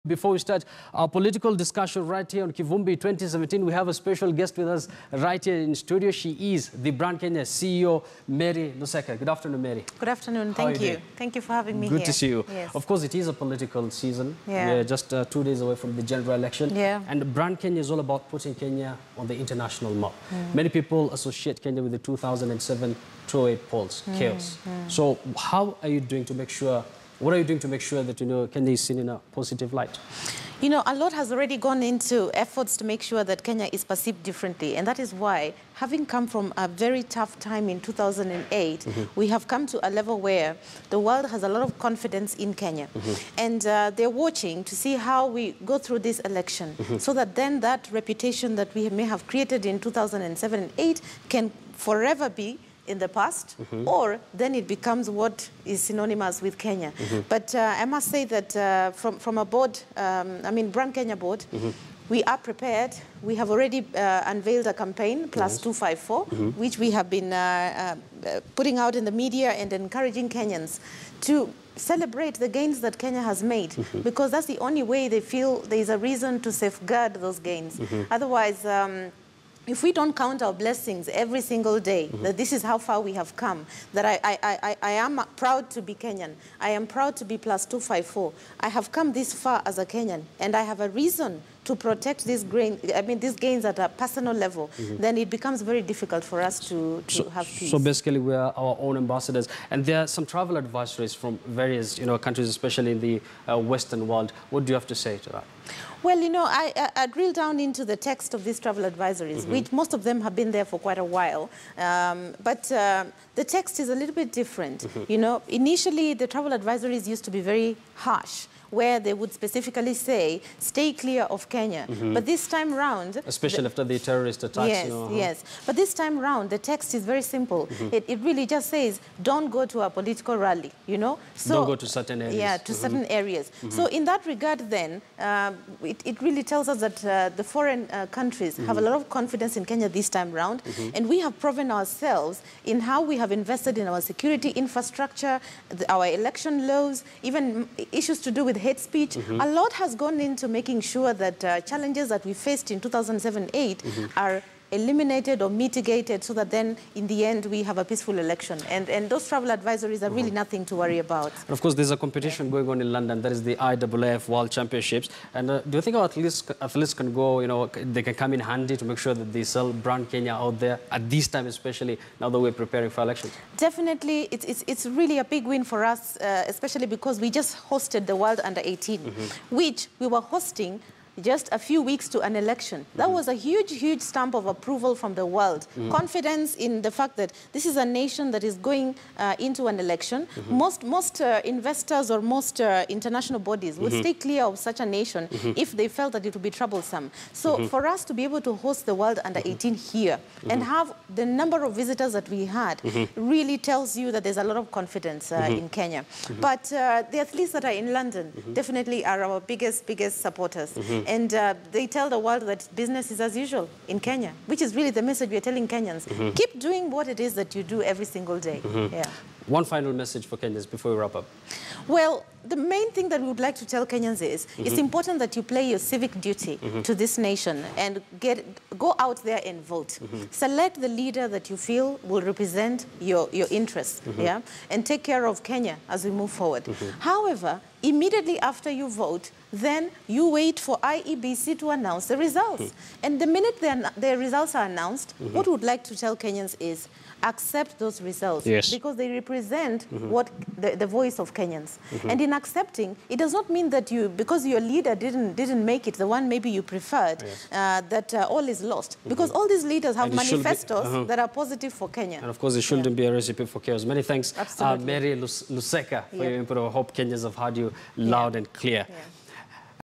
Before we start our political discussion right here on Kivumbi 2017, we have a special guest with us right here in studio. She is the Brand Kenya CEO, Mary Luseka. Good afternoon, Mary. Good afternoon. Thank you. Thank you for having me here. Good to see you. Yes. Of course, it is a political season. Yeah. We're just 2 days away from the general election. Yeah. And Brand Kenya is all about putting Kenya on the international map. Many people associate Kenya with the 2007 208 polls, chaos. So how are you doing to make sure what are you doing to make sure that, Kenya is seen in a positive light? A lot has already gone into efforts to make sure that Kenya is perceived differently. And that is why, having come from a very tough time in 2008, we have come to a level where the world has a lot of confidence in Kenya. And they're watching to see how we go through this election so that then that reputation that we may have created in 2007 and 8 can forever be in the past, or then it becomes what is synonymous with Kenya. But I must say that from a board, Brand Kenya board, we are prepared. We have already unveiled a campaign, Plus 254, which we have been putting out in the media and encouraging Kenyans to celebrate the gains that Kenya has made, because that's the only way they feel there is a reason to safeguard those gains. Otherwise, if we don't count our blessings every single day, that this is how far we have come, that I am proud to be Kenyan, I am proud to be Plus 254, I have come this far as a Kenyan, and I have a reason to protect these gains at a personal level, then it becomes very difficult for us to have peace. So basically we are our own ambassadors, and there are some travel advisories from various countries, especially in the Western world. What do you have to say to that? Well, I drill down into the text of these travel advisories, which most of them have been there for quite a while. But the text is a little bit different. Initially, the travel advisories used to be very harsh, where they would specifically say, stay clear of Kenya. But this time round... Especially after the terrorist attacks. Yes, yes. But this time round, the text is very simple. It really just says, don't go to a political rally, So, don't go to certain areas. Yeah, to certain areas. So in that regard, then, it really tells us that the foreign countries have a lot of confidence in Kenya this time round. And we have proven ourselves in how we have invested in our security infrastructure, our election laws, even issues to do with hate speech. A lot has gone into making sure that challenges that we faced in 2007-8 are eliminated or mitigated, so that then in the end we have a peaceful election. And those travel advisories are really nothing to worry about. And of course, there's a competition going on in London. That is the IAAF World Championships. And do you think our athletes can go, they can come in handy to make sure that they sell Brand Kenya out there at this time, especially now that we're preparing for elections? Definitely, it's really a big win for us, especially because we just hosted the World Under-18, which we were hosting just a few weeks to an election. That was a huge, huge stamp of approval from the world. Confidence in the fact that this is a nation that is going into an election. Most investors or most international bodies would stay clear of such a nation if they felt that it would be troublesome. So for us to be able to host the World Under-18 here and have the number of visitors that we had really tells you that there's a lot of confidence in Kenya. But the athletes that are in London definitely are our biggest supporters. And they tell the world that business is as usual in Kenya, which is really the message we are telling Kenyans. Keep doing what it is that you do every single day. Yeah. One final message for Kenyans before we wrap up. Well, the main thing that we would like to tell Kenyans is it's important that you play your civic duty to this nation and go out there and vote. Select the leader that you feel will represent your interests, and take care of Kenya as we move forward. However, immediately after you vote, then you wait for IEBC to announce the results. And the minute the results are announced, what we would like to tell Kenyans is accept those results, because they represent what the voice of Kenyans. And in accepting, it does not mean that because your leader didn't make it, the one maybe you preferred, that all is lost. Because all these leaders have manifestos that are positive for Kenya. And of course, it shouldn't be a recipe for chaos. Many thanks, Absolutely. Mary Luseka, for your input. I hope Kenyans have heard you loud and clear.